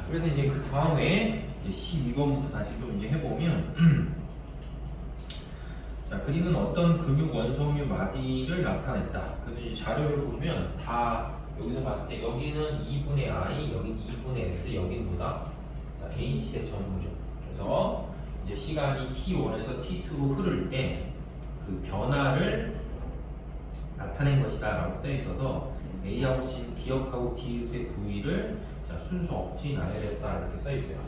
그래서 이제 그 다음에 12번부터 다시 좀 이제 해보면 자, 그림은 어떤 근육 원소유 마디를 나타냈다. 그래서 이제 자료를 보면 다 여기서 봤을 때 여기는 2분의 I, 여기는 2분의 S, 여기는 뭐다? 자, H의 전부죠. 그래서 이제 시간이 T1에서 T2로 흐를 때 그 변화를 나타낸 것이다 라고 써 있어서 A하고 C는 기억하고 D의 부위를 자, 순수 억지 나열했다 이렇게 써 있어요.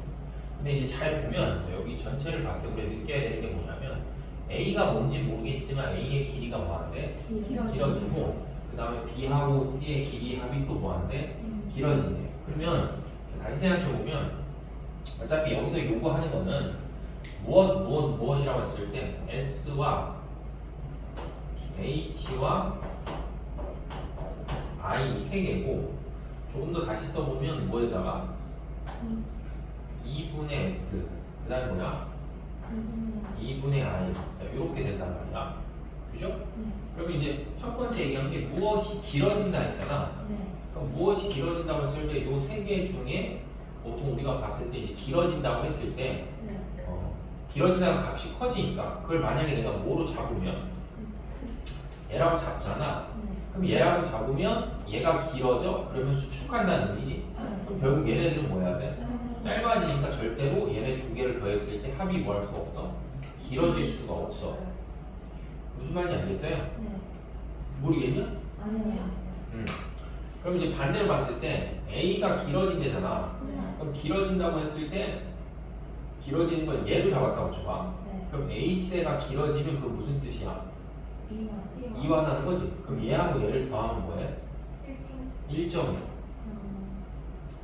근데 이제 잘 보면 자, 여기 전체를 봤을 때 우리가 느껴야 되는 게 뭐냐면 A가 뭔지 모르겠지만 A의 길이가 뭐한데? 길어지고 그 다음에 B하고 C의 길이 합이 또 뭐한데? 길어지네. 그러면 다시 생각해보면 어차피 여기서 요구하는 거는 무엇이라고 했을 때 S와 H와 I 세 개고 조금 더 다시 써보면 뭐에다가 2분의 S 그 다음에 뭐야? 2분의 I 이렇게 된단 말이야. 그죠? 그러면 이제 첫 번째 얘기한 게 무엇이 길어진다 했잖아. 그럼 무엇이 길어진다고 했을 때 이 세 개 중에 보통 우리가 봤을 때 이제 길어진다고 했을 때 길어진다는 값이 커지니까 그걸 만약에 내가 뭐로 잡으면 얘라고 잡잖아. 그럼 얘라고 잡으면 얘가 길어져? 그러면 수축한다는 의미지. 그럼 결국 얘네들은 뭐 해야 돼? 짧아지니까 절대로 얘네 두 개를 더했을 때 합이 뭐 할 수 없어? 길어질 수가 없어. 무슨 말인지 알겠어요? 모르겠냐? 그럼 이제 반대로 봤을 때 A가 길어진대잖아. 그럼 길어진다고 했을 때 길어지는 걸 얘로 잡았다고 쳐봐. 그럼 H대가 길어지면 그 무슨 뜻이야? 이완하는 거지. 그럼 얘하고 얘를 더하면 뭐해? 1점이야.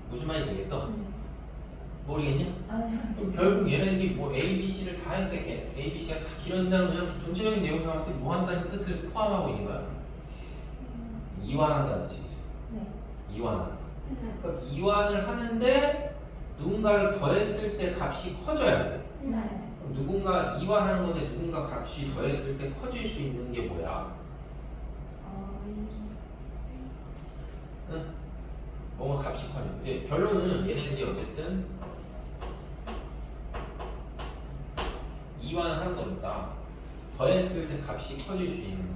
무슨 말인지 되겠어? 모르겠냐? 그럼 결국 얘네들이 뭐 A, B, C를 다 했는데 A, B, C가 다 길어진다는 그냥 전체적인 내용이 나올 때 뭐 한다는 뜻을 포함하고 있는 거야. 이완한다는 뜻이죠. 이완한다. 그럼 이완을 하는데 누군가를 더했을 때 값이 커져야 돼. 그럼 누군가 이완하는 건데 누군가 값이 더했을 때 커질 수 있는 게 뭐야? 응? 뭔가 값이 커져. 이제 결론은 얘네들이 어쨌든 이완을 하는 거니까 더했을 때 값이 커질 수 있는 거.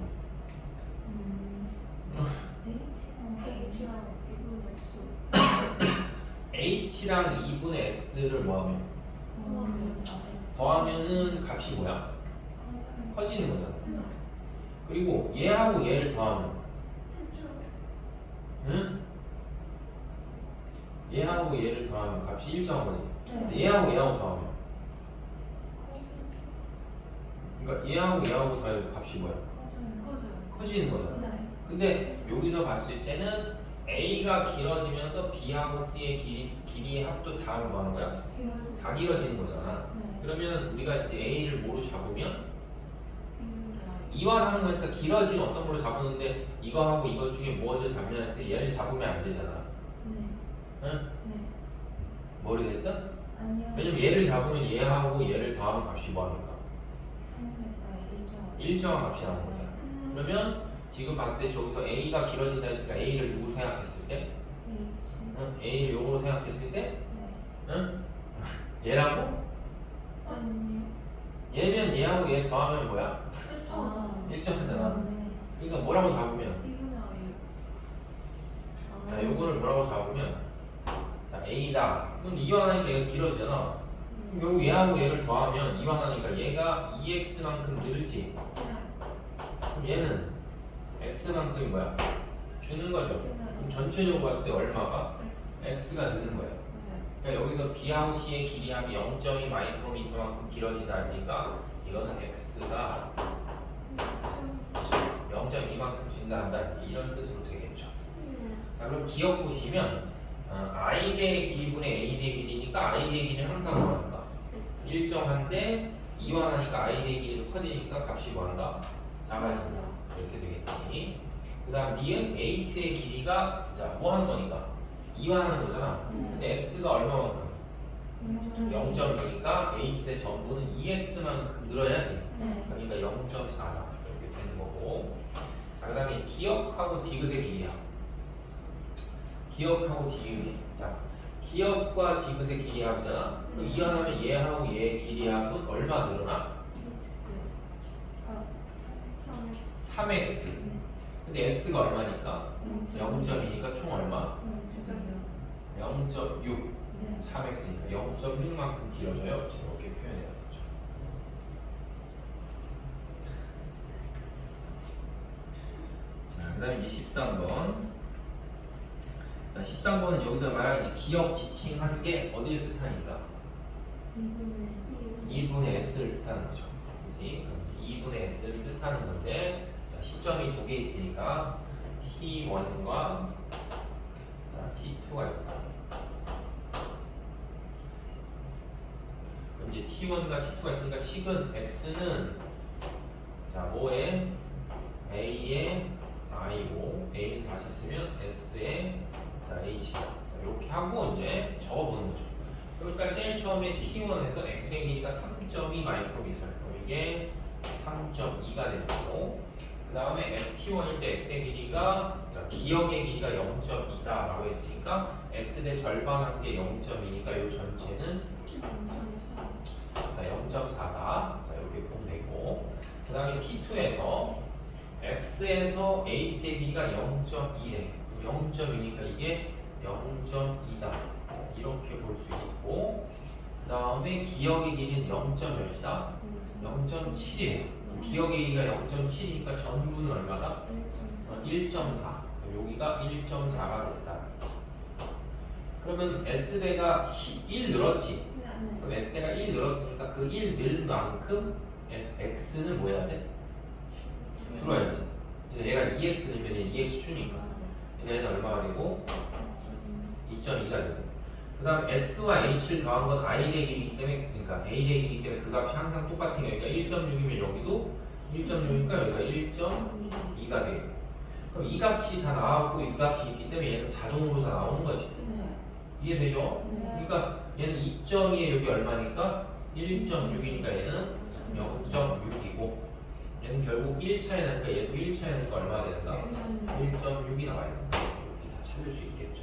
H랑 2분의 S를 뭐하면? 더하면은 값이 뭐야? 커지는 거잖아. 그리고 얘하고 얘를 더하면 응? 얘하고 얘를 더하면 값이 일정한 거지. 얘하고 얘하고 더하면 그러니까 얘하고 더하면 값이 뭐야? 커지는 거잖아. 근데 여기서 봤을 때는 A가 길어지면서 B하고 C의 길이의 합도 다 뭐 하는 거야? 다 길어지는 거잖아. 그러면 우리가 이제 A를 뭐로 잡으면? 이완하는 거니까 길어진 어떤 걸로 잡았는데 이거하고 이것 중에 무엇을 잡냐 했을 때 얘를 잡으면 안 되잖아. 응? 모르겠어? 왜냐면 얘를 잡으면 얘하고 얘를 더하면 값이 뭐 하니까? 일정한 값이 나오는 거잖아. 그러면 지금 봤을 때 저기서 A가 길어진다 했으니까 A를 누구 생각했을 때? 응? A를 요거로 생각했을 때? 응? 얘라고? 얘면 얘하고 얘 더하면 뭐야? 일정하잖아. 그러니까 뭐라고 잡으면? 자, 요거를 뭐라고 잡으면? 자, A다. 그럼 이완하니까 얘가 길어지잖아. 그럼 결국 얘하고 얘를 더하면 이완하니까 얘가 2x만큼 늘지. 그럼 얘는 x만큼이 뭐야? 주는 거죠. 그럼 전체적으로 봤을 때 얼마가? x가 느는 거예요. 그러니까 여기서 B하고 C의 길이 합이 0.2 마이크로미터만큼 길어진다 했으니까 이거는 x가 0.2만큼 증가한다 이런 뜻으로 되겠죠. 자, 그럼 기억 보시면 I 대의 길이분의 A 대의 길이니까 I 대의 길이는 항상 뭐한다? 일정한데 이완하니까 I 대의 길이도 커지니까 값이 뭐한다? 작아진다. 이렇게 되겠지. 그 다음 니은 H의 길이가 자, 뭐 하는 거니까? 이완하는 거잖아. 근데 X가 얼마만큼? 0.2니까 H의 전부는 2X만큼 늘어야지. 그러니까 0.4다. 이렇게 되는 거고. 자, 그 다음에 기억하고 디귿의 길이야. 기억하고 디귿. 자, 기억과 디귿의 길이 합이잖아. 그럼 이하하면 얘하고 얘의 길이 합은 얼마 늘어나? 3x. 근데 x가 얼마니까? 0점이니까 총 얼마? 0.6. 3x니까 0.6만큼 길어져요. 이렇게 표현해야 되죠. 자, 그 다음에 이제 13번. 자, 13번은 여기서 말하는 기억 지칭한 게 어디를 뜻하니까? 2분의 s를 뜻하는 거죠. 그지? 그럼 2분의 s를 뜻하는 건데, 자, 시점이 두 개 있으니까 t1과 t2가 있다. 그럼 이제 t1과 t2가 있으니까 식은 x는 자 뭐에 a에 i고 a를 다시 쓰면 s에 h다. 이렇게 하고 이제 적어보는 거죠. 그러니까 제일 처음에 t1에서 x의 길이가 3.2 마이크로미터. 그럼 이게 3.2가 되는 거고, 그 다음에 t1일 때 x의 길이가 기억의 길이가 0.2다라고 했으니까 s 대 절반한 게 0.2니까 이 전체는 0.4다. 자, 이렇게 보면 되고, 그 다음에 t2에서 x에서 h의 길이가 0.2래. 0.2니까 이게 0.2다. 이렇게 볼 수 있고, 그 다음에 기억의 길이는 0.몇이다? 0.7이래. 기억의 길이가 0.7이니까 전부는 얼마다? 1.4. 여기가 1.4가 됐다. 그러면 S대가 1 늘었지? 그럼 S대가 1 늘었으니까 그 1 늘 만큼 X는 뭐 해야 돼? 줄어야지. 얘가 2X 늘면 얘는 2X 주니까 얘는 얼마가 되고? 2.2가 되고, 그 다음 S와 H를 더한 건 I의 길이기 때문에, 그러니까 A의 길이기 때문에 그 값이 항상 똑같은 게, 그러니까 1.6이면 여기도 1.6이니까 여기가 1.2가 되고, 그럼 이 값이 다 나왔고 이 값이 있기 때문에 얘는 자동으로 다 나오는 거지. 이해되죠? 그러니까 얘는 2.2에 여기 얼마니까? 1.6이니까 얘는 0.6이고, 얘는 결국 1 차이 나니까 얘도 1 차이 나니까 얼마가 된다? 1.6이 나와야 된다. 이렇게 다 찾을 수 있겠죠.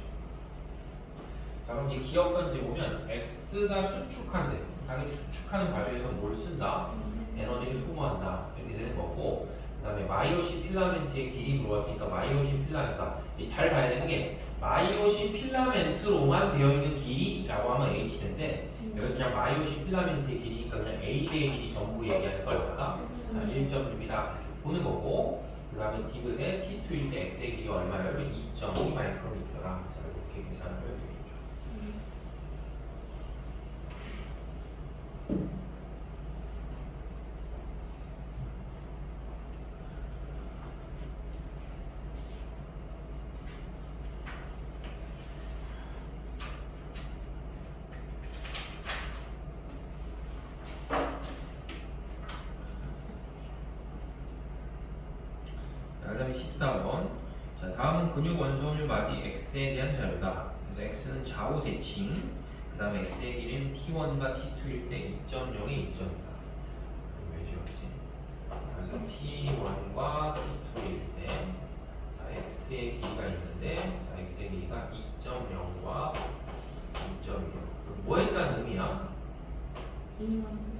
자, 그럼 이 기억선지 보면 x가 수축한데, 당연히 수축하는 과정에서 뭘 쓴다? 에너지를 소모한다. 이렇게 되는 거고, 그 다음에 마이오신 필라멘트의 길이 물어봤으니까 마이오신 필라멘트가 잘 봐야 되는 게, 마이오신 필라멘트로만 되어 있는 길이라고 하면 h인데, 여기 그냥 마이오신 필라멘트의 길이니까 그냥 a의 길이 전부 얘기하는 거였다. 1.6이다 이렇게 보는 거고, 그 다음에 디귿의 t2일 때 x의 길이 얼마예요? 2.2 마이크로미터라. 자, 이렇게 계산을 해야 되겠죠. 그 다음에 14번. 자, 다음은 근육 원소물 마디 x에 대한 자료다. 그래서 x는 좌우 대칭, 그 다음에 x의 길이는 t1과 t2일 때 2.0에 2점이다. 왜 지웠지? 그래서 t1과 t2일 때 자, x의 길이가 있는데, 자, x의 길이가 2.0과 2.1. 뭐 했다는 의미야?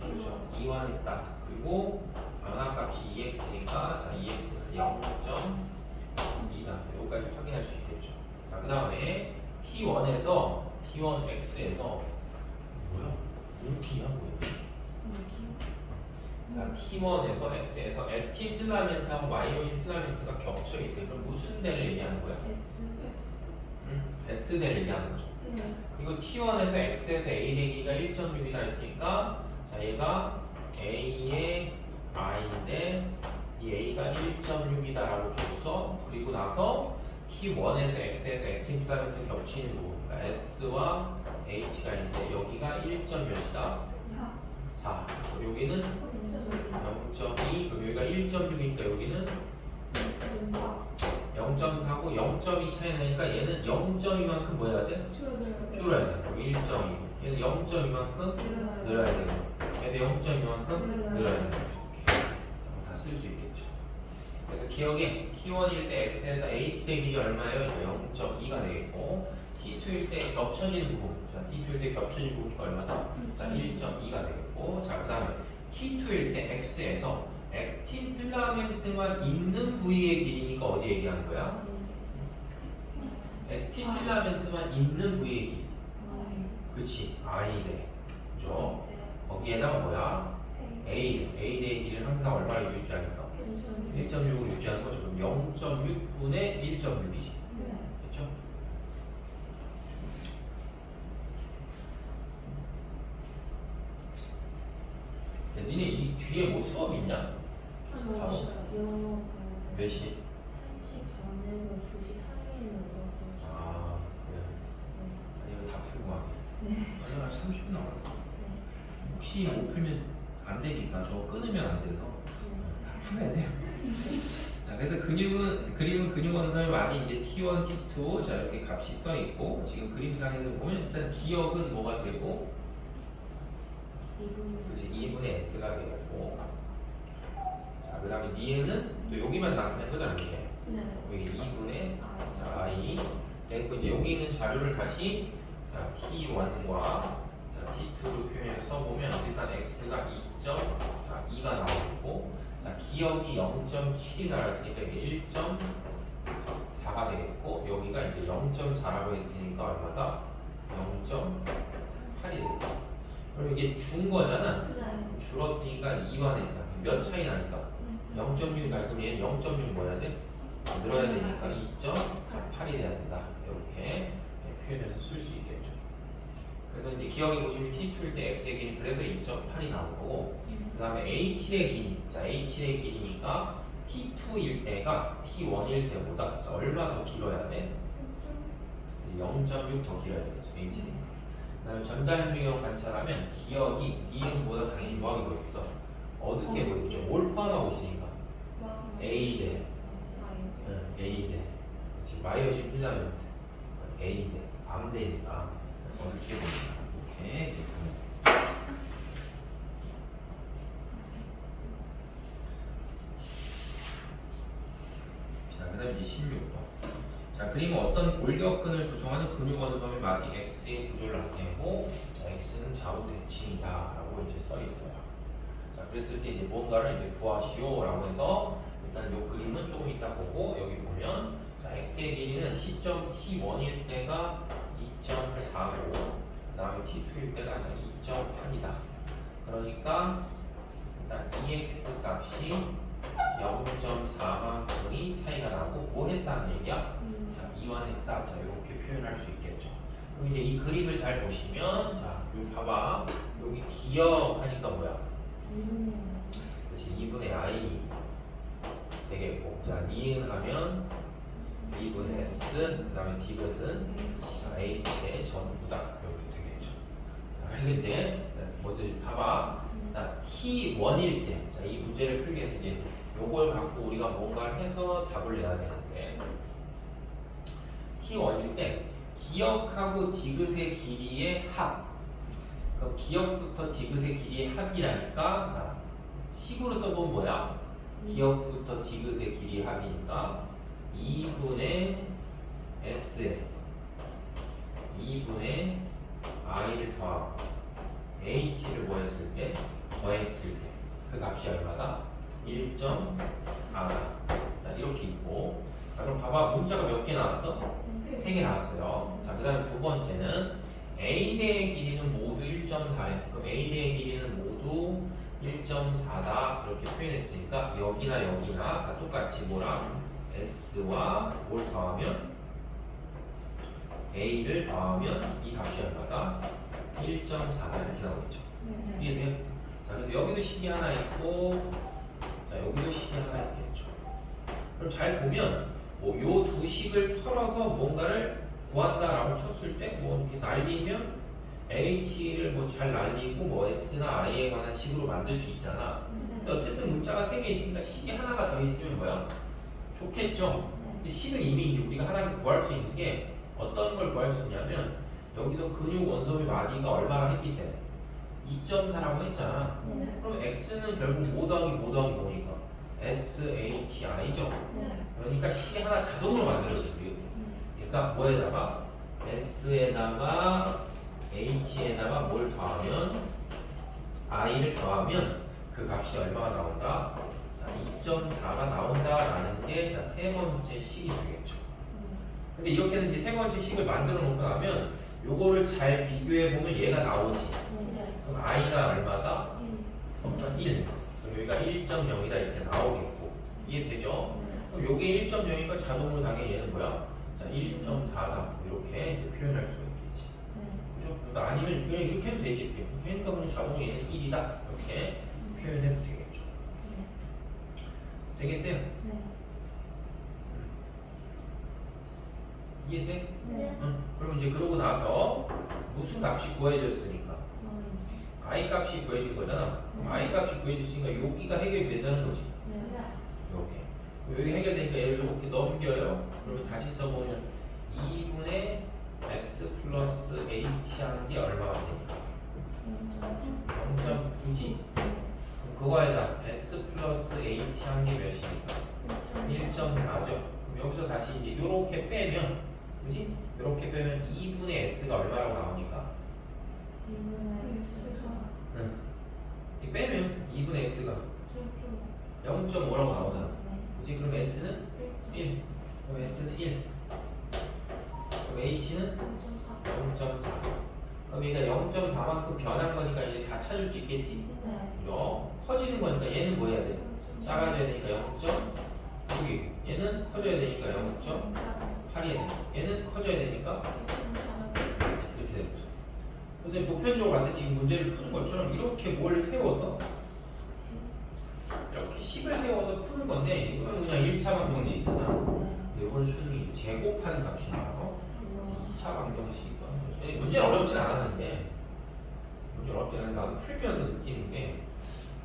그렇죠. 이완했다. 그리고 변화값이 2x니까 자, 2x는 0.2다. 여기까지 확인할 수 있겠죠. 자, 그 다음에 t1에서 t1x에서 뭐야? 5t야 뭐야? 자, t1에서 x에서 액틴 필라멘트하고 마이오신 필라멘트가 겹쳐 있대. 그럼 무슨 대를 얘기하는 거야? S 대를 얘기하는 거죠. 그리고 t1에서 x에서 a의 길이가 1.6이다 했으니까, 자, 얘가 a의 i인데 이 a가 1.6이다 라고 줬어. 그리고 나서 t1에서 x에서 액틴 필라멘트 겹치는 부분이니까 s와 h가 있는데 여기가 1.몇이다? 4. 여기는 0.2. 그럼 여기가 1.6이니까 여기는 0.4고 0.2 차이 나니까 얘는 0.2만큼 뭐 해야 돼? 줄어야 돼. 그럼 1.2. 얘는 0.2만큼 늘어야 되고, 얘도 0.2만큼 늘어야 돼. 다 쓸 수 있겠죠. 그래서 기억에 T1일 때 X에서 H의 길이 얼마예요? 0.2가 되겠고 T2일 때 겹쳐지는 부분 자 T2일 때 겹쳐지는 부분이 얼마다? 자 1.2가 되겠고 자 그 다음에 T2일 때 X에서 액틴 필라멘트만 있는 부위의 길이니까 어디 얘기하는 거야? 액틴 필라멘트만 있는 부위의 길이 그치 I대 그죠? 거기에다가 뭐야? A대의 길이를 항상 얼마를 유지하니까 1.6을 유지하는 거죠. 그럼 0.6분의 1.6이지. 됐죠? 야, 니네 이 뒤에 뭐 수업 있냐? 영어 몇 시? 1시 반에서 2시 사이에 올라가서 아 그래. 아니 이거 다 풀고 가게. 아니 나 30분 남았어. 혹시 못 풀면 안 되니까 저거 끊으면 안 돼서 다 풀어야 돼요. 자, 그래서 그림은 근육 원선이 많이 이제 T1, T2 자 이렇게 값이 써 있고 지금 그림상에서 보면 일단 기억은 뭐가 되고 그렇지 2분의 S가 되고 자 그다음에 니은은 또 여기만 나타낸 거잖아 이게 여기 2분의 자 I 그리고 이제 여기 있는 자료를 다시 자 T1과 자 T2로 표현해서 써보면 일단 X가 2.2가 나오고 자, 기억이 0.7이 나왔으니까 이게 1.4가 되겠고 여기가 이제 0.4라고 했으니까 얼마다? 0.8이 되겠다. 그럼 이게 준 거잖아. 줄었으니까 2만 했다. 몇 차이 나니까? 0.6 말고 얘는 0.6 뭐 해야 돼? 늘어야 되니까 2.8이 돼야 된다. 이렇게 표현해서 쓸 수 있겠죠. 그래서 이제 기억이 보시면 T2일 때 X의 길이 그래서 2.8이 나온 거고 그 다음에 H의 길이 자 H의 길이니까 T2일 때가 T1일 때보다 자, 얼마 더 길어야 돼? 0.6 더 길어야 되겠죠 H의 그 다음에 전자현미경 관찰하면 기억이 니은보다 당연히 뭐하게 보이겠어? 어둡게 보이겠죠 올바가 있으니까 A대 A대 지금 마이오신 필라멘트 A대 암대니까 어둡게 보인다 오케이 이제 자, 그 다음에 이제 16번. 자, 그림은 어떤 골격근을 구성하는 근육원소의 마디 X의 구조를 나타내고 X는 좌우 대칭이다 라고 이제 써 있어요. 자, 그랬을 때 이제 뭔가를 이제 구하시오 라고 해서 일단 이 그림은 조금 이따 보고 여기 보면 자, X의 길이는 시점 T1일 때가 2.4고 그 다음에 T2일 때가 2.8이다. 그러니까 일단 EX 값이 0.4만큼이 차이가 나고 뭐 했다는 얘기야? 자, 이완했다. 자, 이렇게 표현할 수 있겠죠. 그럼 이제 이 그림을 잘 보시면 자, 여기 봐봐. 여기 기억하니까 뭐야? 그렇지, 2분의 I 되겠고 자, 니은 하면 2분의 S 그 다음에 디귿은 자, H의 전부다. 이렇게 되겠죠. 자, 그래서 이제 먼저 봐봐. 자, T1일 때, 자, 이 문제를 풀기 위해서 이제 요걸 갖고 우리가 뭔가를 해서 답을 내야 되는데 T1일 때 기역하고 디귿의 길이의 합 그럼 기역부터 디귿의 길이의 합이라니까 자, 식으로 써보면 뭐야? 기역부터 디귿의 길이의 합이니까 2분의 S에 2분의 I를 더하고 H를 뭐 했을 때? 더했을 때 그 값이 얼마다? 1.4다. 자, 이렇게 있고. 자, 그럼 봐봐. 문자가 몇 개 나왔어? 3개 나왔어요. 자, 그 다음에 두 번째는 A대의 길이는 모두 1.4래. 그럼 A대의 길이는 모두 1.4다. 이렇게 표현했으니까 여기나 여기나 다 똑같이 뭐랑 S와 뭘 더하면 A를 더하면 이 값이 얼마다? 1.4다. 이렇게 나오겠죠. 이해돼요? 자, 그래서 여기도 식이 하나 있고 자, 여기도 식이 하나 있겠죠. 그럼 잘 보면 뭐 요 두 식을 털어서 뭔가를 구한다라고 쳤을 때 뭐 이렇게 날리면 H를 뭐 잘 날리고 뭐 S나 I에 관한 식으로 만들 수 있잖아. 근데 어쨌든 문자가 3개 있으니까 식이 하나가 더 있으면 뭐야? 좋겠죠. 근데 식은 이미 이제 우리가 하나 구할 수 있는 게 어떤 걸 구할 수 있냐면 여기서 근육 원소의 마디가 얼마나 했기 때문에 2.4라고 했잖아. 그럼 x는 결국 5 더하기 5 더하기 5니까 SHI죠. 네. 그러니까 식이 하나 자동으로 만들어져요. 그러니까 뭐에다가 S에다가 H에다가 뭘 더하면 I를 더하면 그 값이 얼마가 나온다? 자, 2.4가 나온다라는 게 자, 세 번째 식이 되겠죠. 근데 이렇게 해서 이제 세 번째 식을 만들어 놓고 나면 요거를 잘 비교해 보면 얘가 나오지. 그럼 I가 얼마다? 1. 그럼 여기가 1.0이다 이렇게 나오겠고 이해되죠? 그럼 요게 1.0이니까 자동으로 당연히 얘는 뭐야? 자, 1.4다 이렇게 이제 표현할 수가 있겠지. 그죠? 그러니까 아니면 그냥 이렇게 해도 되지. 그러니까 그냥 자동으로 얘는 1이다 이렇게 표현해도 되겠죠. 되겠어요? 이해돼? 응. 그럼 이제 그러고 나서 무슨 값이 구해졌으니까 I 값이 구해진 거잖아. 그럼 I 값이 구해졌으니까 여기가 해결이 된다는 거지. 이렇게. 여기 해결되니까 얘를 이렇게 넘겨요. 그러면 다시 써보면 2분의 S 플러스 H 하는 게 얼마가 되니까? 0.9지. 그럼 그거에다 S 플러스 H 하는 게 몇이니까? 1.4죠. 그럼 여기서 다시 이제 이렇게 빼면, 그지? 이렇게 빼면 2분의 S가 얼마라고 나오니까? 응. 이 빼면 2분의 S가 0.5라고 나오잖아. 그지? 그럼 S는 1. 그럼 S는 1. 그럼 H는 0.4. 그럼 얘가 0.4만큼 변한 거니까 이제 다 찾을 수 있겠지. 그죠? 커지는 거니까 얘는 뭐 해야 돼? 작아져야 되니까 0.6. 얘는 커져야 되니까 0.8이 돼. 얘는 커져야 되니까 이렇게 되는 거죠. 그래서 보편적으로 봤을 때 지금 문제를 푸는 것처럼 이렇게 뭘 세워서 이렇게 식을 세워서 푸는 건데 이건 그냥 1차 방정식이잖아. 근데 이번 수능이 제곱하는 값이 나와서 2차 방정식이니까 문제는 어렵진 않았는데 문제는 어렵진 않은데 나도 풀면서 느끼는 게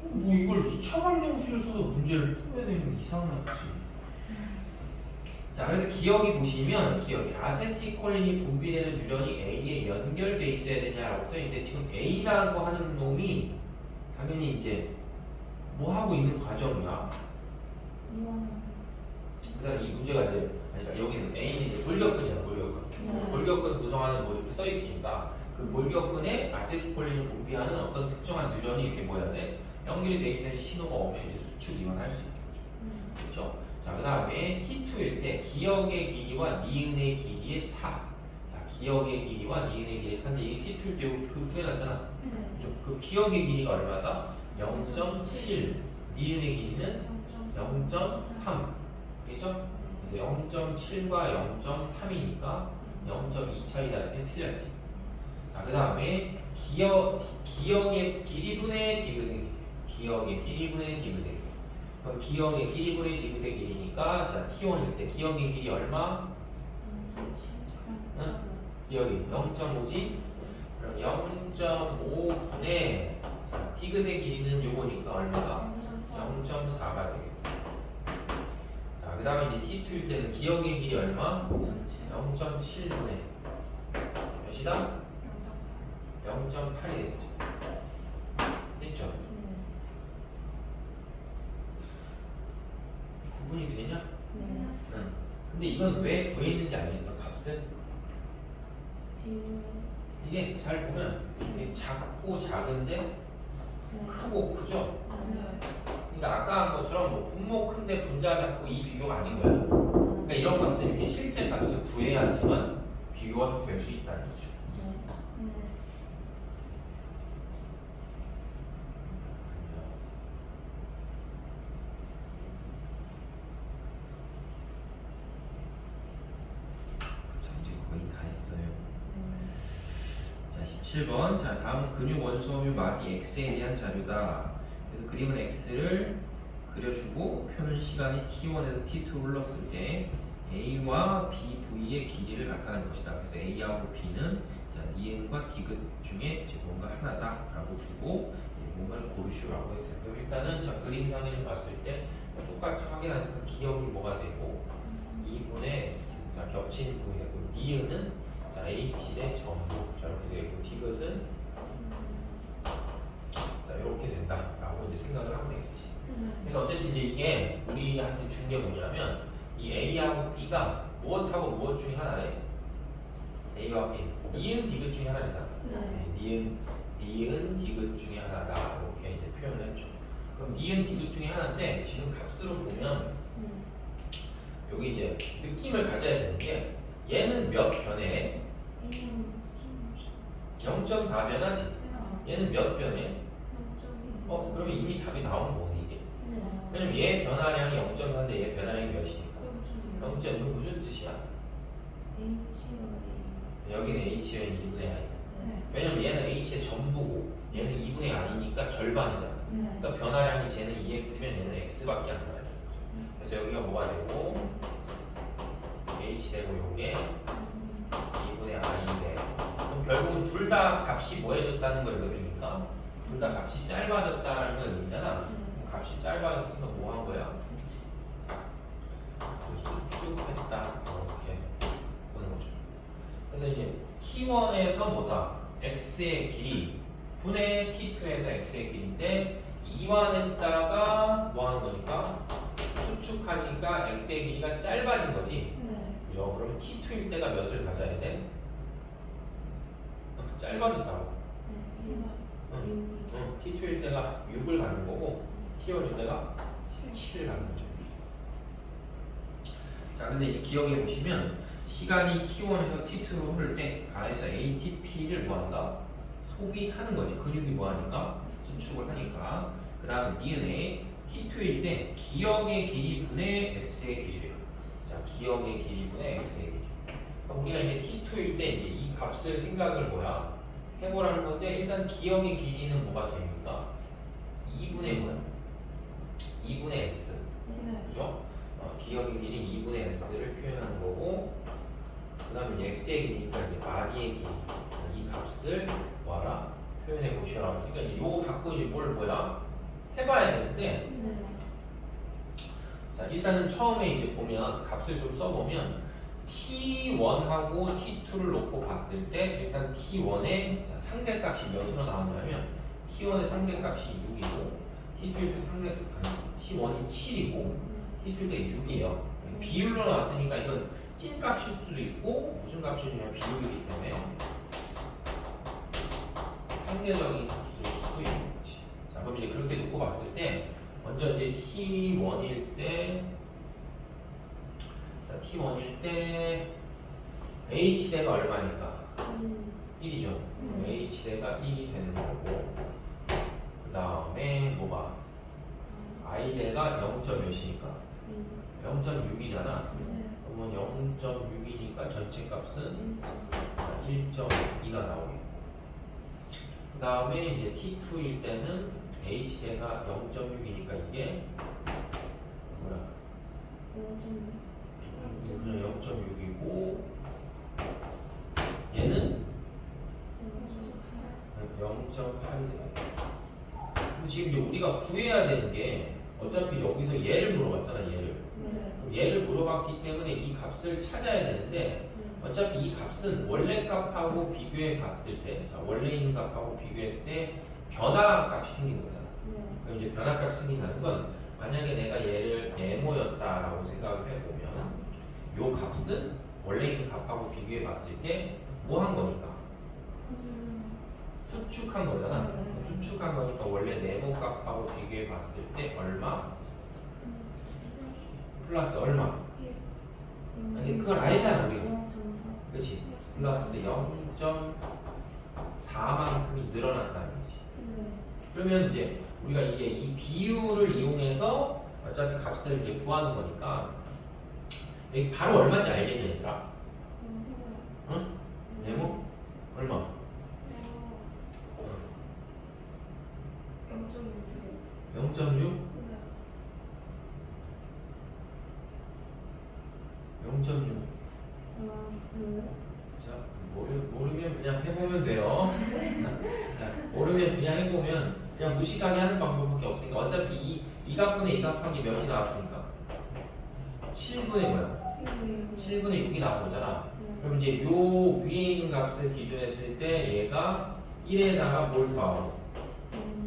뭐 이걸 2차 방정식을 써서 문제를 풀어야 되는 게 이상하지. 자, 그래서 기억이 보시면 기억이 아세틸콜린이 분비되는 뉴런이 A에 연결돼 있어야 되냐라고 써있는데 지금 A라고 하는 놈이 당연히 이제 뭐 하고 있는 과정이야. 그다음 이 문제가 이제 아니 여기는 A는 이제 몰격근이야. 몰격근 구성하는 뭐 이렇게 써 있으니까 그 몰격근에 아세틸콜린을 분비하는 어떤 특정한 뉴런이 이렇게 뭐야 돼? 연결이 돼 있어야지 신호가 오면 이제 수축 이완할 수 있겠죠. 그렇죠? 자, 그 다음에 T2일 때 기억의 길이와 니은의 길이의 차. 자, 기억의 길이와 니은의 길이의 차인데 이게 T2일 때 그 구해놨잖아. 그죠? 그 기억의 길이가 얼마다? 0.7. 니은의 길이는 0.3. 그렇죠? 그래서 0.7과 0.3이니까 0.2 차이다 했으니 틀렸지. 자, 그 다음에 기억의 길이분의 디귿의 길이. 기억의 길이분의 디귿의 길이. 그럼 기억의 길이분의 디귿의 길이니까 자 T1일 때 기억의 길이 얼마? 응? 기억이 0.5지? 그럼 0.5분의 자 디귿의 길이는 요거니까 얼마가? 0.4가 되겠고. 자, 그 다음에 이제 T2일 때는 기억의 길이 얼마? 0.7분의 몇이다? 0.8이 되겠죠. 됐죠? 구분이 되냐? 응. 근데 이건 왜 구했는지 알겠어? 값을? 이게 잘 보면 이게 작고 작은데 크고 크죠? 그러니까 아까 한 것처럼 뭐 분모 큰데 분자 작고 이 비교가 아닌 거야. 그러니까 이런 값은 이렇게 실제 값을 구해야지만 비교가 될 수 있다는 거죠. 거의 다 했어요. 자, 17번. 자, 다음은 근육 원소음유 마디 X에 대한 자료다. 그래서 그림은 X를 그려주고 표는 시간이 T1에서 T2로 흘렀을 때 A와 B 부위의 길이를 나타낸 것이다. 그래서 A하고 B는 자, 니은과 디귿 중에 이제 뭔가 하나다라고 주고 뭔가를 고르시라고 했어요. 그럼 일단은 자, 그림상에서 봤을 때 똑같이 확인하니까 기억이 뭐가 되고 2분의 S 자, 겹치는 부분이 되고 니은은 자, H의 전부 저렇게 되고 디귿은 자, 자, 이렇게 된다라고 이제 생각을 하면 되겠지. 그래서 어쨌든 이제 이게 우리한테 준 게 뭐냐면 이 A하고 B가 무엇하고 무엇 중에 하나래? A와 B, 니은 디귿 중에 하나잖아. 니은 디귿 중에 하나다 이렇게 이제 표현을 했죠. 그럼 니은 디귿 중에 하나인데 지금 값으로 보면 여기 이제 느낌을 가져야 되는 게 얘는 몇 변해? 0.4변하지. 얘는 몇 변해? 그러면 이미 답이 나온 거네 이게. 왜냐면 얘 변화량이 0.4인데 얘 변화량이 몇이니까? 0.6 무슨 뜻이야? 여기는 H는 2분의 I. 왜냐면 얘는 H의 전부고 얘는 2분의 I니까 절반이잖아. 그러니까 변화량이 쟤는 2x면 얘는 x밖에 안 나와요. 그래서 여기가 뭐가 되고 H 되고 요게 2분의 I 돼. 그럼 결국은 둘 다 값이 뭐해졌다는 걸 의미니까 둘 다 값이 짧아졌다는 걸 의미잖아. 값이 짧아졌으면 뭐 한 거야? 수축했다 이렇게 보는 거죠. 그래서 이제 T1에서 뭐다? x의 길이 분의 T2에서 x의 길인데 이완했다가 뭐 하는 거니까 수축하니까 x의 길이가 짧아진 거지. 그죠? 그러면 T2일 때가 몇을 가져야 돼? 짧아졌다고. T2일 때가 6을 갖는 거고 T1일 때가 7을 갖는 거죠. 자, 그래서 이 기억해 보시면 시간이 T1에서 T2로 흐를 때 가에서 ATP를 뭐한다? 소비하는 거지. 근육이 뭐하니까? 수축을 하니까. 그 다음 니은에 T2일 때 기억의 길이 분의 X의 길이래요. 자, 기억의 길이 분의 X의 길이. 그럼 우리가 이제 T2일 때 이제 이 값을 생각을 뭐야? 해보라는 건데 일단 기억의 길이는 뭐가 됩니까? 2분의 뭐야? 2분의 S. 그죠? 기억의 길이 2분의 S를 표현하는 거고 그 다음에 이제 X의 길이니까 이제 마디의 길이 이 값을 뭐하라? 표현해 보시라. 그러니까 이제 요거 갖고 이제 뭘 뭐야? 해봐야 되는데 자 일단은 처음에 이제 보면 값을 좀 써보면 T1하고 T2를 놓고 봤을 때 일단 T1의 상대값이 몇으로 나왔냐면 T1의 상대값이 6이고 T2의 T1이 7이고 T2일 때 6이에요. 비율로 나왔으니까 이건 찐값일 수도 있고 무슨 값이냐면 비율이기 때문에 상대적인 값일 수도 있는 거지. 자 그럼 이제 그렇게 놓고 봤을 때 먼저 이제 T1일 때 자, T1일 때 H대가 얼마니까? 1이죠. H대가 1이 되는 거고 그 다음에 뭐가? I대가 0. 몇이니까? 0.6이잖아. 그러면 0.6이니까 전체 값은 1.2가 나오겠고 그 다음에 이제 T2일 때는 H대가 0.6이니까 이게 뭐야? 그냥 0.6이고 얘는 0.8이다. 근데 지금 이제 우리가 구해야 되는 게 어차피 여기서 얘를 물어봤잖아. 얘를. 그럼 얘를 물어봤기 때문에 이 값을 찾아야 되는데 어차피 이 값은 원래 값하고 비교해 봤을 때 자, 원래 있는 값하고 비교했을 때 변화 값이 생기는 거잖아. 그럼 이제 변화 값이 생긴다는 건 만약에 내가 얘를 네모였다라고 생각을 해보면 요 값은 원래 있는 값하고 비교해 봤을 때 뭐 한 거니까? 수축한 거잖아. 수축한 거니까 원래 네모 값하고 비교해 봤을 때 얼마? 플러스 얼마? 아니 그걸 알잖아 우리가. 그렇지? 플러스 0.4만큼이 늘어났다는 거지. 그러면 이제 우리가 이게 이 비율을 이용해서 어차피 값을 이제 구하는 거니까 여기 바로 얼마인지 알겠니 얘들아? 응? 네모? 얼마? 0.6? 0.6. 자, 모르면 그냥 해보면 돼요. 자, 모르면 그냥 해보면 그냥 무식하게 하는 방법밖에 없으니까 어차피 이 값분의 이 값하기 몇이 나왔으니까 7분의 뭐야? 7분의 6이 나온 거잖아. 그럼 이제 요 위에 있는 값을 기준했을 때 얘가 1에다가 뭘 더하고?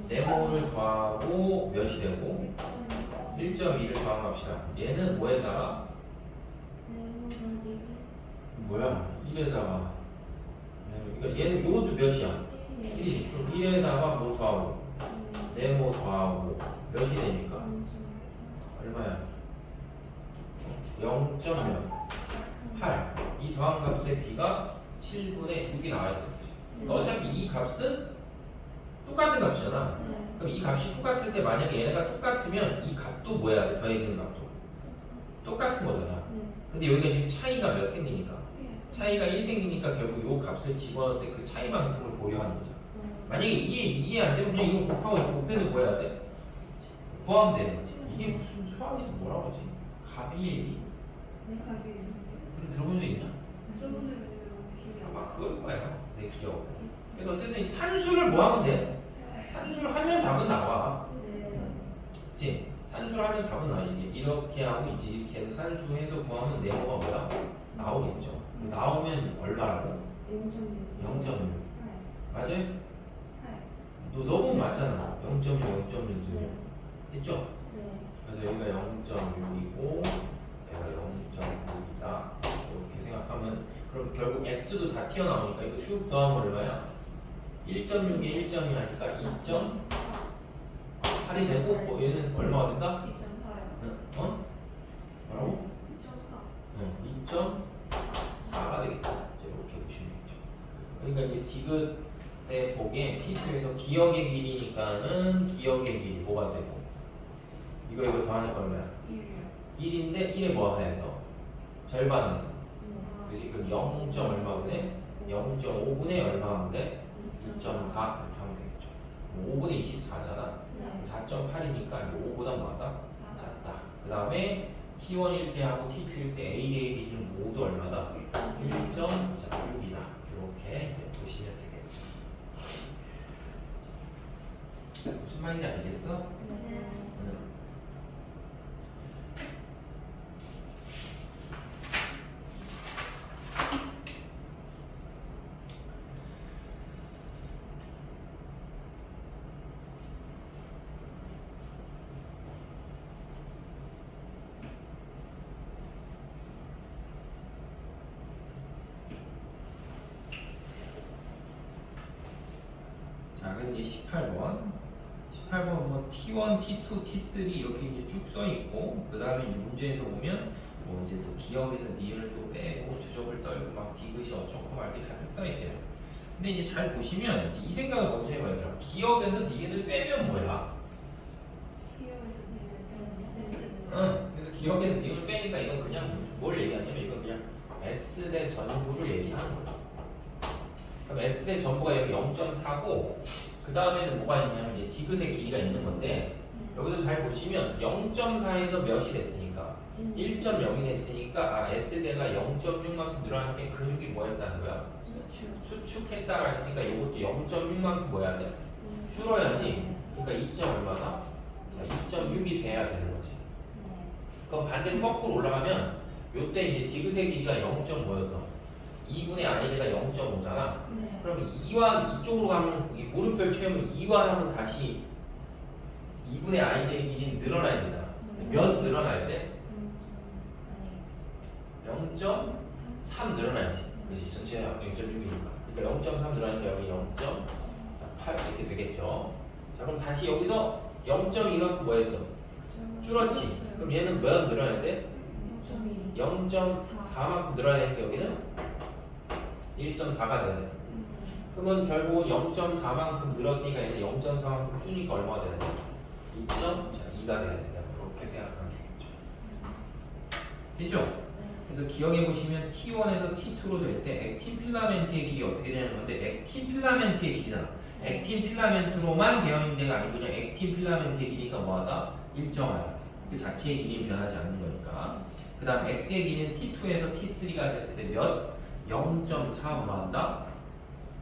네모를 더하고 몇이 되고 1.2를 더합시다. 얘는 뭐에다가 뭐야? 1에다가 그러니까 얘는 이것도 몇이야? 1이지. 그럼 1에다가 뭐 더하고 네모 더하고 몇이 되니까 얼마야? 0.8. 이 더한 값의 b가 7분의 6이 나와야 되는 거지. 그러니까 어차피 이 값은 똑같은 값이잖아. 그럼 이 값이 똑같을 때 만약에 얘네가 똑같으면 이 값도 뭐 해야 돼? 더해지는 값도 똑같은 거잖아. 근데 여기가 지금 차이가 몇 생기니까 차이가 1 생기니까 결국 요 값을 집어넣었을 때 그 차이만큼을 고려하는 거죠. 만약에 이해 안 되면 그냥 이거 곱해서 뭐 해야 돼? 구하면 되는 거지. 이게 무슨 수학에서 뭐라고 하지? 갑이에요. 들어본 적 있냐? 아마 그걸 거야. 내 기억. 그래서 어쨌든 산수를 뭐 하면 돼? 산수를 하면 답은 나와. 그치? 산수를 하면 답은 나와. 이렇게 하고 이제 이렇게 해서 산수해서 구하면 네모가 뭐야? 나오겠죠. 나오면 얼마라고? 0.6. 맞아요? 너무 맞잖아. 0.6, 0.6. 됐죠? 그래서 여기가 0.6이고 여기가 0.6이다. 이렇게 생각하면 그럼 결국 x도 다 튀어나오니까 이거 슉 더하면 얼마야? 1.6에 1.2 하니까 2.8이 되고 얘는 얼마가 된다? 2.4요. 어? 뭐라고? 2.4가 되겠다. 이렇게 보시면 되겠죠. 그러니까 이제 디귿의 복에 T2에서 기역의 길이니까는 기역의 길이 뭐가 되고 이거 더하니까 얼마야? 1인데 1에 뭐 해서? 절반에서. 그지? 그럼 0. 얼마분에? 0.5분의 얼마 하면 돼? 2.4 이렇게 하면 되겠죠. 5분의 24잖아. 4.8이니까 5보다 뭐하다? 작다. 그 다음에 T1일 때하고 T2일 때 A의 길이는 모두 얼마다? 1.6이다. 이렇게 보시면 되겠죠. 무슨 말인지 알겠어? 자, 그럼 이제 18번. 18번 뭐 T1, T2, T3 이렇게 이제 쭉 써 있고, 그 다음에 이제 문제에서 보면 뭐 이제 또 기억에서 니을 또 빼고 주접을 떨고 막 디귿이 어쩌고 막 이렇게 잔뜩 써 있어요. 근데 이제 잘 보시면 이 생각을 먼저 해봐야 돼요. 기억에서 니을 빼면 뭐야? 그래서 기억에서 니을 빼니까 이건 그냥 뭘 얘기하냐면 이건 그냥 S 대 전부를 얘기하는 거죠. 그럼 S 대 전부가 여기 0.4고 그 다음에는 뭐가 있냐면 이제 디귿의 길이가 있는 건데 여기서 잘 보시면 0.4에서 몇이 됐으니까 1.0이 됐으니까 S대가 0.6만큼 늘어난 게 근육이 뭐 했다는 거야? 수축했다가 했으니까 이것도 0.6만큼 뭐 해야 돼? 줄어야지. 그러니까 2. 얼마다? 자, 2.6이 돼야 되는 거지. 그럼 반대로 거꾸로 올라가면 요때 이제 디귿의 길이가 0.5였어. 2분의 I가 0.5잖아. 그럼 2와 이쪽으로 가면 이 물음표를 채우면 2와 하면 다시 2분의 I의 길이는 늘어나야 되잖아. 몇 늘어나야 돼? 0.3 늘어나야지. 그렇지. 전체 0.6이니까. 그러니까 0.3 늘어나니까 여기 0.8 이렇게 되겠죠. 자, 그럼 다시 여기서 0.2만큼 뭐 했어? 줄었지. 그럼 얘는 몇 늘어나야 돼? 0.4만큼 늘어나야 되니까 여기는 1.4가 되네. 그러면 결국은 0.4만큼 늘었으니까 얘는 0.4만큼 주니까 얼마가 되는 거야? 2.2가 돼야 된다. 이렇게 생각하면 되겠죠. 됐죠? 그래서 기억해 보시면 T1에서 T2로 될 때 액틴 필라멘트의 길이 어떻게 되는 건데 액틴 필라멘트의 길이잖아. 액틴 필라멘트로만 되어 있는 데가 아니고 그냥 액틴 필라멘트의 길이가 뭐하다? 일정하다. 그 자체의 길이는 변하지 않는 거니까. 그 다음 X의 길이는 T2에서 T3가 됐을 때 몇? 0.4 뭐한다?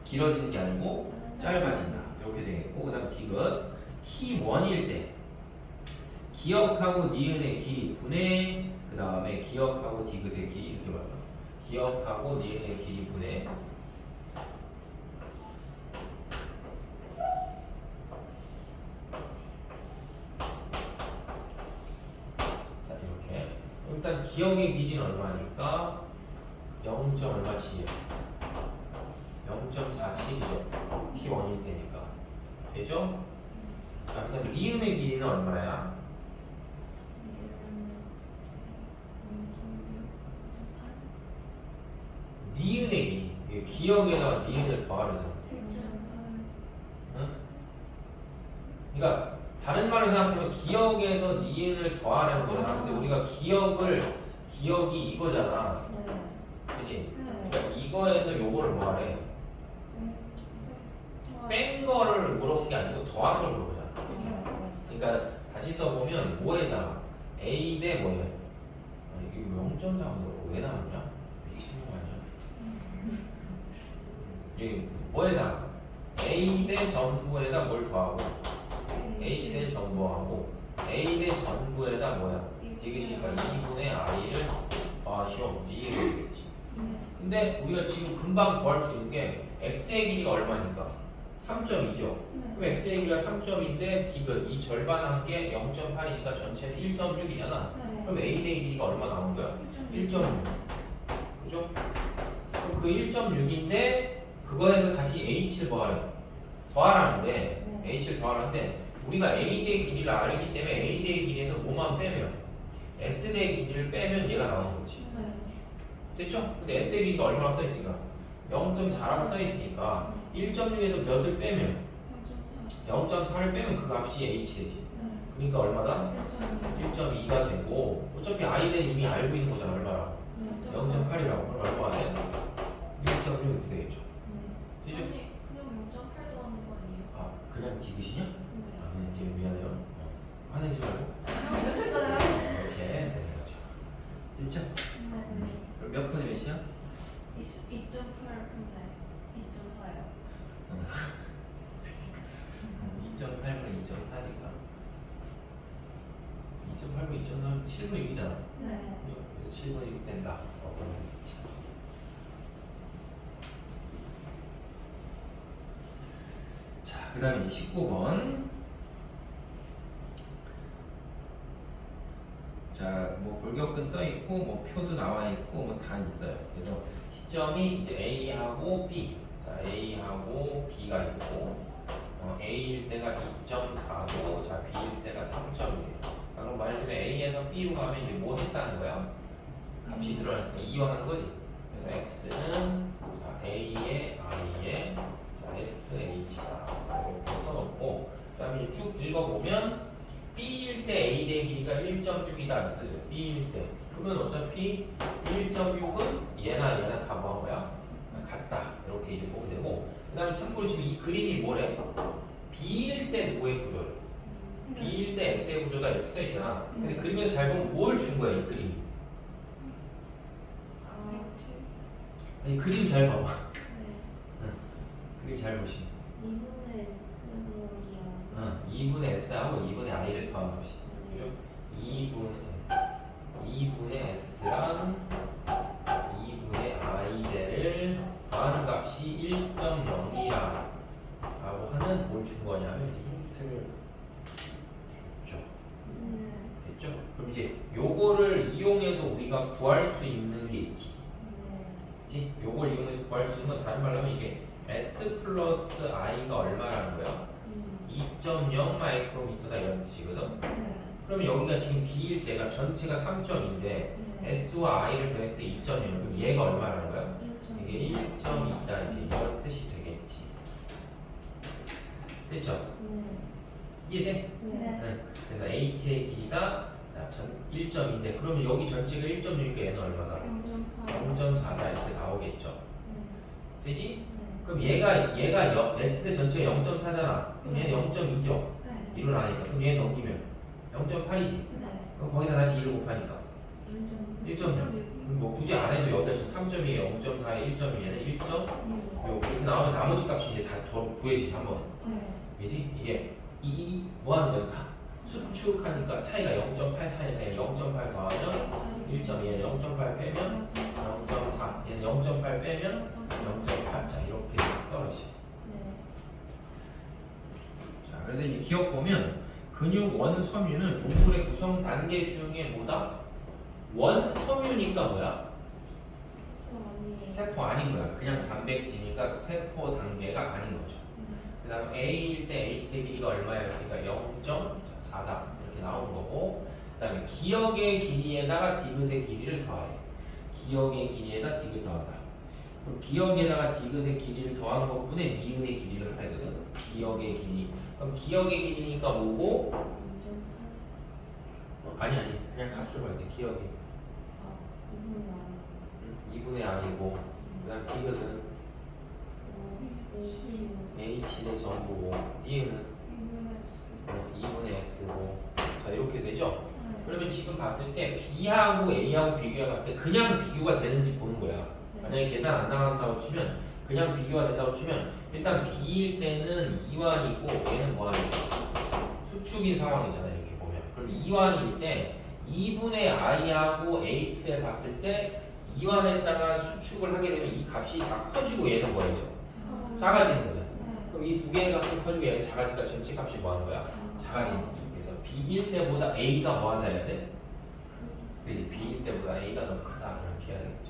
길어지는 게 아니고 짧아진다. 이렇게 되겠고 그 다음 디귿 T1일 때 기억하고 니은의 길이 분의 그 다음에 기억하고 디귿의 길이 이렇게 봤어. 기억하고 니은의 길이 분의 기억의 길이는 얼마니까 0. 얼마치예요? 0.40이죠. T1일 때니까. 되죠? 자, 그다음 니은의 길이는 얼마야? 니은의 길이. 이게 기억에다가 니은을 더하면서. 응? 그러니까 다른 말로 생각하면 기억에서 니은을 더하라는 거잖아. 근데 우리가 기억이 이거잖아. 그지? 그러니까 이거에서 요거를 뭐 하래? 뺀 거를 물어본 게 아니고 더한 걸 물어보잖아. 그러니까 다시 써보면 뭐에다가 A 대 뭐예요? 아, 이게 0.4가 왜 나왔냐? 116 아니야? 여기 뭐에다가 A 대 전부에다 뭘 더하고 H 대 전부하고 A 대 전부에다 뭐야? 이것이니까 2분의 I를 더하시오. 이게 되겠지. 근데 우리가 지금 금방 구할 수 있는 게 X의 길이가 얼마니까? 3.2죠. 그럼 X의 길이가 3.2인데 디귿 이 절반한 게 0.8이니까 전체는 1.6이잖아. 그럼 A 대 길이가 얼마 나오는 거야? 1.6. 그죠? 그럼 그 1.6인데 그거에서 다시 H를 더하라는데 H를 더하라는데 우리가 A 대 길이를 알기 때문에 A 대 길이에서 뭐만 빼면 S 대 길이를 빼면 얘가 나오는 거지. 됐죠? 근데 S의 길이가 얼마나 써있으니까 0.4라고 써있으니까 1.6에서 몇을 빼면 0.4를 빼면 그 값이 H 되지. 그러니까 얼마다? 1.2가 되고 어차피 I는 이미 알고 있는 거잖아. 얼마나? 0.8이라고. 그럼 얼마가 돼? 1.6 이렇게 되겠죠. 되죠? 그냥 0.8도 하는 거 아니에요? 아 그냥 디귿이냐? 아 그냥 지금 미안해요. 화내지 말고 됐어요? 이렇게 되는 거죠. 됐죠? 그럼 몇 분의 몇이야? 2.8인데 2.4요. 2.8분의 2.4니까 2.8분의 2.4면 7분의 6이잖아. 그죠? 그래서 7분의 6 된다. 그러면 되겠지. 자, 그 다음에 19번. 자, 뭐 골격근 써 있고, 뭐 표도 나와 있고, 뭐 다 있어요. 그래서 시점이 이제 A하고 B. 자, A하고 B가 있고, A일 때가 2.4고, 자, B일 때가 3.1. 그럼 말 그대로 A에서 B로 가면 이제 뭐 했다는 거야? 값이 늘어나니까 이완하는 거지. 그래서 X는 자, A에 I에 자, SH다. 이렇게 써놓고, 그 다음에 이제 쭉 읽어보면 B일 때 A 대 길이가 1.6이다. B일 때. 그러면 어차피 1.6은 얘나 다 뭐한 거야? 같다. 이렇게 이제 보게 되고. 그 다음에 참고로 지금 이 그림이 뭐래? B일 때 누구의 구조래? B일 때 X의 구조다. 이렇게 써있잖아. 근데 그림에서 잘 보면 뭘 준 거야, 이 그림이? 아니, 그림 잘 봐봐. 그림 잘 보시면. 2분의 S하고 2분의 I를 더한 값이. 그죠? 2분의 S랑 2분의 I를 더한 값이 1.0이라 라고 하는 뭘 준 거냐면 힌트를 줬죠. 됐죠? 그럼 이제 요거를 이용해서 우리가 구할 수 있는 게 있지. 그치? 요걸 이용해서 구할 수 있는 건 다른 말로 하면 이게 S 플러스 I가 얼마라는 거야? 2.0 마이크로미터다 이런 뜻이거든. 그럼 여기가 지금 B일 때가 전체가 3.2인데 S와 I를 더했을 때 2.0. 그럼 얘가 얼마라는 거야? 이게 1.2다 이제 이런 뜻이 되겠지. 됐죠? 이해돼? 네. 그래서 H의 길이가 자, 1.2인데 그러면 여기 전체가 1.6이니까 얘는 얼마다? 0.4다 이렇게 나오겠죠. 되지? 그럼 얘가 S대 전체가 0.4잖아. 그럼 얘는 0.2죠. 1을 하니까. 그럼 얘 넘기면 0.8이지. 그럼 거기다 다시 1을 곱하니까 1.6. 뭐 굳이 안 해도 여기가 지금 3.2에 0.4에 1.2, 얘는 1.6. 이렇게 나오면 나머지 값이 이제 다 더 구해지지 한번. 그지? 이게 뭐 하는 거니까? 수축하니까 차이가 0.8 차이니까 0.8 더하면 1.2, 얘는 0.8 빼면 0.4, 얘는 0.8 빼면 0.8. 자, 이렇게 떨어지죠. 자, 그래서 이 기억 보면 근육 원 섬유는 동물의 구성 단계 중에 뭐다? 원섬유니까 뭐야? 아니에요. 세포 아닌 거야. 그냥 단백질이니까 세포 단계가 아닌 거죠. 그 다음 A일 때 H의 길이가 얼마예요? 그러니까 0.4다 이렇게 나오는 거고, 그 다음에 기억의 길이에다가 디귿의 길이를 더하래. 기억의 길이에다 디귿 더한다. 그럼 기억에다가 디귿의 길이를 더한 것분에 니은의 길이를 하거든. 기억의 길이. 그럼 기억의 길이니까 뭐고? 아니 그냥 값으로 할게. 기억이 이분 2분의 R이고, 그 다음 디귿은 아니에요. H의 전부고, 니은은 2분의 S고. 자 이렇게 되죠? 그러면 지금 봤을 때 B하고 A하고 비교해 봤을 때 그냥 비교가 되는지 보는 거야. 만약에 계산 안 나간다고 치면, 그냥 비교가 된다고 치면, 일단 B일 때는 이완이고 얘는 뭐하니까 수축인 상황이잖아. 이렇게 보면. 그럼 이완일 때 2분의 I하고 H에 봤을 때 이완했다가 수축을 하게 되면 이 값이 다 커지고 얘는 뭐예요? 작아지는 거잖아. 그럼 이 두 개의 값이 커지고 얘는 작아지니까 전체 값이 뭐 하는 거야? 작아지는 거죠. 그래서 B일 때보다 A가 뭐 하다 해야 돼? 그지? B일 때보다 A가 더 크다 이렇게 해야 되겠죠.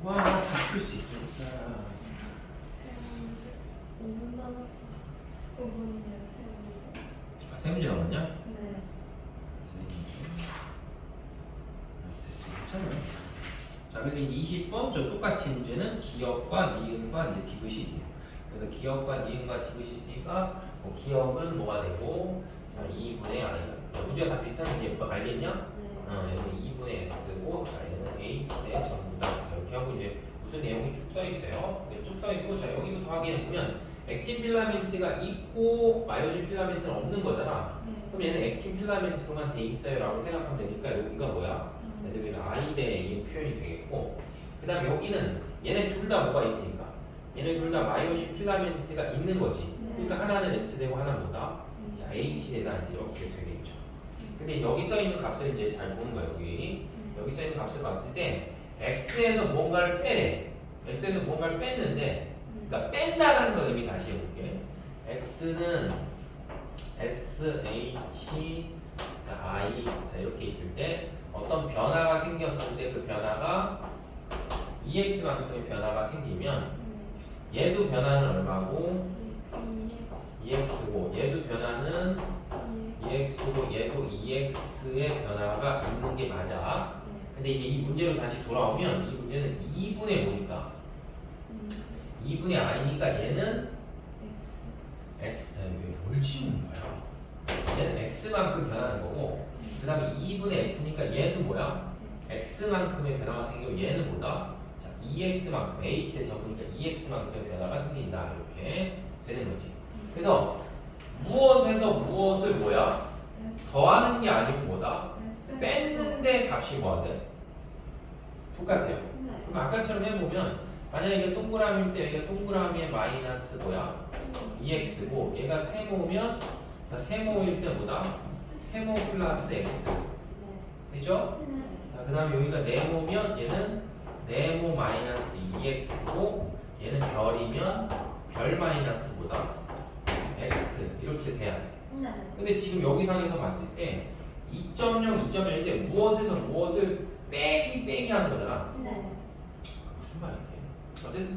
와, 다 풀 수 있겠어. 5분 남았다. 5분이네요. 아, 세 문제 남았냐? 네. 괜찮아요. 자, 그래서 20번 저 똑같이 문제는 기억과 니은과 이제 디귿이 있대요. 그래서 기억과 니은과 디귿이 있으니까 뭐 기억은 뭐가 되고, 자, 2분의 R이다. 문제가 다 비슷한데 알겠냐? 얘는 2분의 S고, 자, 얘는 H의 전부다. 이렇게 하고 이제 무슨 내용이 쭉 써 있어요. 쭉 써 있고, 자, 여기부터 확인해 보면 액틴 필라멘트가 있고 마이오신 필라멘트는 없는 거잖아. 그럼 얘는 액틴 필라멘트로만 돼 있어요라고 생각하면 되니까 여기가 뭐야? 얘는 I 대 A의 표현이 되겠고, 그 다음에 여기는 얘네 둘 다 뭐가 있으니까 얘네 둘 다 마이오신 필라멘트가 있는 거지. 그러니까 하나는 S 되고 하나는 뭐다? 자, H 되다 이렇게 되겠죠. 근데 여기 써 있는 값을 이제 잘 보는 거야. 여기 써 있는 값을 봤을 때 X에서 뭔가를 빼래. X에서 뭔가를 뺐는데, 그러니까 뺀다라는 거 의미 다시 해볼게. X는 SH I 자 이렇게 있을 때 어떤 변화가 생겼을 때 그 변화가 EX만큼의 변화가 생기면 얘도 변화는 얼마고 2X고, 얘도 변화는 2X고, 얘도 2X의 변화가 있는 게 맞아. 근데 이제 이 문제로 다시 돌아오면 이 문제는 2분의 뭐니까 2분의 I니까 얘는 X, 뭘 지우는 거야? 얘는 X만큼 변하는 거고, 그 다음에 2분의 S니까 얘도 뭐야? X만큼의 변화가 생기고 얘는 뭐다? 자, 2X만큼, H의 적으니까 2X만큼의 변화가 생긴다 이렇게 되는 거지. 그래서 무엇에서 무엇을 뭐야? 더하는 게 아니고 뭐다? 뺐는데 값이 뭐하대? 똑같아요. 그럼 아까처럼 해보면 만약에 이게 동그라미일 때 여기가 동그라미의 마이너스 뭐야? 2x고 얘가 세모면 세모일 때 뭐다? 세모 플러스 x 되죠? 자, 그 다음에 여기가 네모면 얘는 네모 마이너스 2x고 얘는 별이면 별 마이너스 보다 x 이렇게 돼야 돼. 근데 지금 여기 상에서 봤을 때 2.0, 2.0인데 무엇에서 무엇을 빼기 하는 거잖아. 무슨 말이야? 어쨌든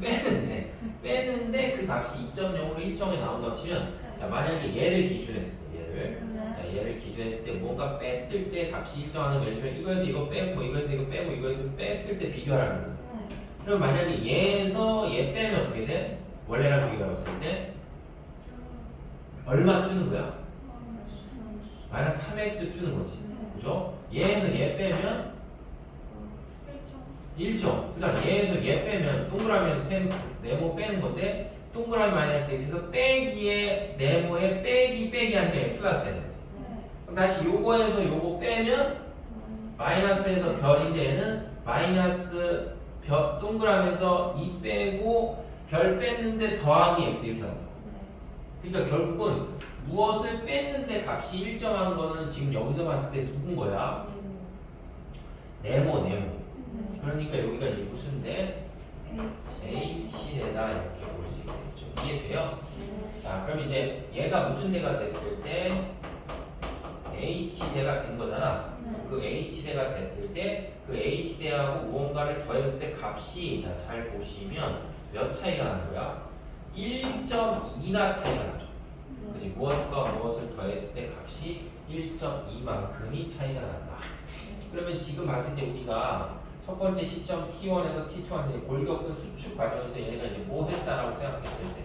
빼는데 그 값이 2.0으로 일정에 나온다고 치면, 자, 만약에 얘를 기준했을 때 자, 얘를 기준했을 때 뭔가 뺐을 때 값이 일정하는, 예를 들면 이거에서 이거 빼고 이거에서 이거 빼고 이거에서 뺐을 때 비교하라는 거야. 그럼 만약에 얘에서 얘 빼면 어떻게 돼? 원래랑 비교해봤을 때 얼마 주는 거야? 마이너스 3x 주는 거지. 그죠? 얘에서 얘 빼면 1점. 그다음 얘에서 얘 빼면 동그라미에서 네모 빼는 건데 동그라미 마이너스 x에서 빼기에 네모에 빼기 하는 게 플러스 되는 거지. 그럼 다시 요거에서 요거 빼면 마이너스에서 별인데 얘는 마이너스 별 동그라미에서 2 빼고 별 뺐는데 더하기 x 이렇게 나온다. 그러니까 결국은 무엇을 뺐는데 값이 일정한 거는 지금 여기서 봤을 때 누군 거야? 네모. 그러니까 여기가 이제 무슨데? h대다 이렇게 볼 수 있겠죠. 이해돼요? 네. 자, 그럼 이제 얘가 무슨 대가 됐을 때 h대가 된 거잖아. 그 h대가 됐을 때 그 h대하고 무언가를 더했을 때 값이 자, 잘 보시면 몇 차이가 나는 거야? 1.2나 차이가 나죠. 그지? 무엇과 무엇을 더했을 때 값이 1.2만큼이 차이가 난다. 그러면 지금 봤을 때 우리가 첫 번째 시점 T1에서 T2한테 골격근 수축 과정에서 얘네가 이제 뭐 했다라고 생각했을 때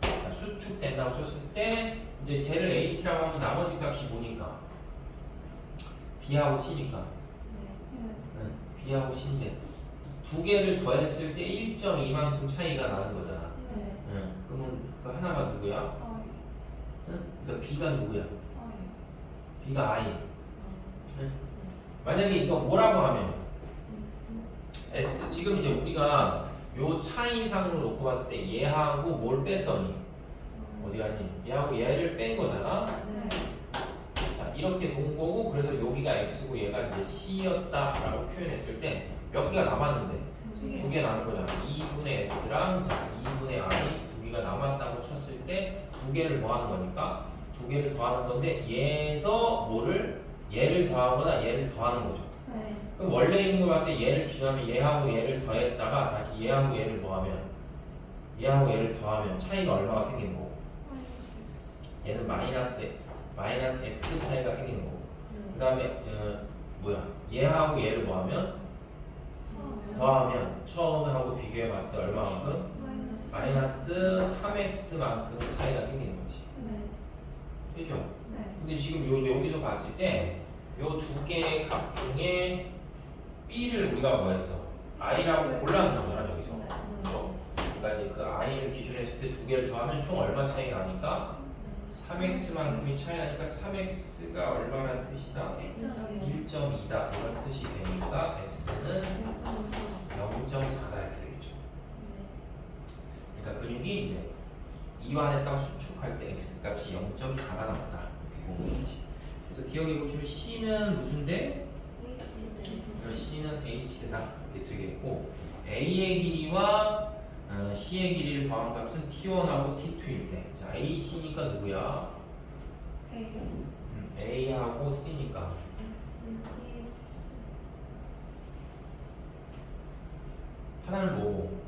자, 수축된다고 쳤을 때 이제 쟤를 H라고 하면 나머지 값이 뭐니까? B하고 C니까 B하고 C인데 두 개를 더했을 때 1.2만큼 차이가 나는 거잖아. 그러면 그 하나가 누구야? 그러니까 B가 누구야? B가 I. 만약에 이거 뭐라고 하면 S. 지금 이제 우리가 요 차이상으로 놓고 봤을 때 얘하고 뭘 뺐더니 어디 갔니? 얘하고 얘를 뺀 거잖아. 자, 이렇게 본 거고 그래서 여기가 X고 얘가 이제 C였다라고 표현했을 때 몇 개가 남았는데 두 개 남은 거잖아. 2분의 S랑 2분의 I 두 개가 남았다고 쳤을 때 두 개를 뭐 하는 거니까 두 개를 더하는 건데 얘에서 뭐를 얘를 더하거나 얘를 더하는 거죠. 그럼 원래 있는 거 봤을 때 얘를 기준하면 얘하고 얘를 더했다가 다시 얘하고 얘를 뭐하면 얘하고 얘를 더하면 차이가 얼마가 생기는 거고 얘는 마이너스 x 차이가 생기는 거고 그 다음에 얘하고 얘를 뭐하면 더하면 처음에 하고 비교해 봤을 때 얼마만큼? 마이너스 3x만큼 차이가 생기는 거지. 그죠? 근데 지금 여기서 봤을 때 요 두 개의 값 중에 B를 우리가 뭐 했어? I라고 골라놓은 거잖아, 저기서. 그죠? 그러니까 이제 그 I를 기준으로 했을 때 두 개를 더하면 총 얼마 차이 나니까? 3x만큼이 차이 나니까 3x가 얼마라는 뜻이다? 1.2다 이런 뜻이 되니까 x는 0.4다 이렇게 되겠죠. 그러니까 근육이 이제 이완에 딱 수축할 때 x 값이 0.4가 나왔다 이렇게 보면 되지. 그래서 기억해 보시면 C는 무슨 대? C는 H대다 이렇게 되겠고 A의 길이와 C의 길이를 더한 값은 T1하고 T2일 때 자, A, C니까 누구야? A하고 C니까 하나는 뭐고?